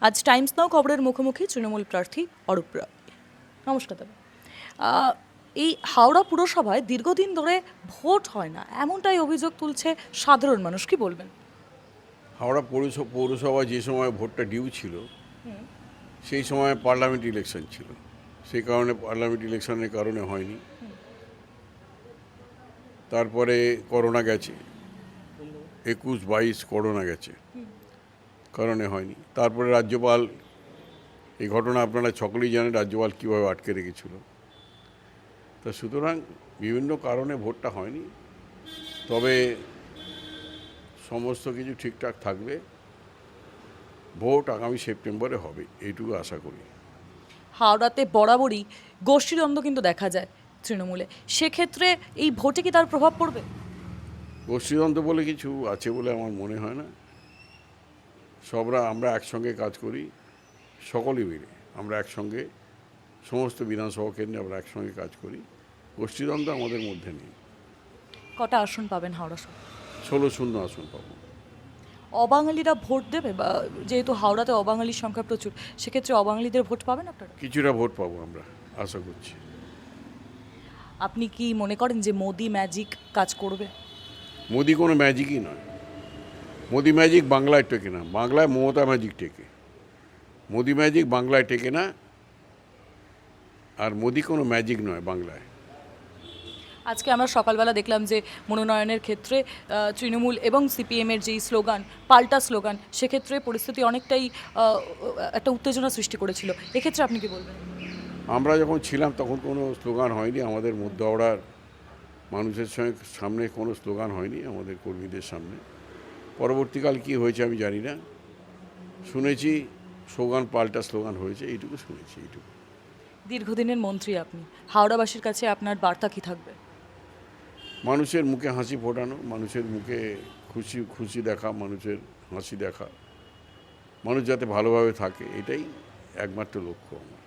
আজ টাইমস নাও খবরের মুখোমুখি তৃণমূল প্রার্থী অরূপ রায়। নমস্কার দাদা। এই হাওড়া পুরসভায় দীর্ঘদিন ধরে ভোট হয় না, এমনটাই অভিযোগ তুলছে সাধারণ মানুষ, কি বলবেন? হাওড়া পৌরসভা যে সময় ভোটটা ডিউ ছিল সেই সময় পার্লামেন্ট ইলেকশন ছিল, সেই কারণে পার্লামেন্ট ইলেকশনের কারণে হয়নি। তারপরে করোনা গেছে, 21-22 করোনা গেছে, কারণে হয়নি। তারপরে রাজ্যপাল, এই ঘটনা আপনারা সকলেই জানেন, রাজ্যপাল কীভাবে আটকে রেখেছিল। তা সুতরাং বিভিন্ন কারণে ভোটটা হয়নি। তবে সমস্ত কিছু ঠিকঠাক থাকলে ভোট আগামী সেপ্টেম্বরে হবে, এইটুকু আশা করি। হাওড়াতে বরাবরই গোষ্ঠীদ্বন্দ্ব কিন্তু দেখা যায় তৃণমূলে, সেক্ষেত্রে এই ভোটে কি তার প্রভাব পড়বে? গোষ্ঠীদ্বন্দ্ব বলে কিছু আছে বলে আমার মনে হয় না। আমরা একসঙ্গে কাজ করি, সকলে মিলে আমরা একসঙ্গে, সমস্ত বিধানসভা কেন্দ্রে আমরা একসঙ্গে কাজ করি। গোষ্ঠীদ্বন্দ্ব আমাদের মধ্যে নেই। কটা আসন পাবেন হাওড়া শহর? 16 আসন পাবো। অবাঙালিরা ভোট দেবে, বা যেহেতু হাওড়াতে অবাঙালির সংখ্যা প্রচুর, সেক্ষেত্রে অবাঙালিদের ভোট পাবেন আপনারা? কিছুটা ভোট পাবো আমরা আশা করছি। আপনি কি মনে করেন যে মোদি ম্যাজিক কাজ করবে? মোদি কোনো ম্যাজিকই নয়। মোদি ম্যাজিক বাংলায় টেকে না, বাংলায় মমতা ম্যাজিক টেকে। মোদি ম্যাজিক বাংলায় টেকে না, আর মোদি কোনো ম্যাজিক নয় বাংলায়। আজকে আমরা সকালবেলা দেখলাম যে মনোনয়নের ক্ষেত্রে তৃণমূল এবং সিপিএমের যেই স্লোগান, পাল্টা স্লোগান, সেক্ষেত্রে পরিস্থিতি অনেকটাই একটা উত্তেজনা সৃষ্টি করেছিল। এক্ষেত্রে আপনি কি বলবেন? আমরা যখন ছিলাম তখন কোনো স্লোগান হয়নি, আমাদের মধ্য হাওড়ার মানুষের সামনে কোনো স্লোগান হয়নি, আমাদের কর্মীদের সামনে। পরবর্তীকাল কি হয়েছে আমি জানি না, শুনেছি স্লোগান, পাল্টা স্লোগান হয়েছে, এইটুকু শুনেছি, এইটুকু। দীর্ঘদিনের মন্ত্রী আপনি, হাওড়াবাসীর কাছে আপনার বার্তা কী থাকবে? মানুষের মুখে হাসি ফোটানো, মানুষের মুখে খুশি দেখা, মানুষের হাসি দেখা, মানুষ যাতে ভালোভাবে থাকে, এটাই একমাত্র লক্ষ্য আমার।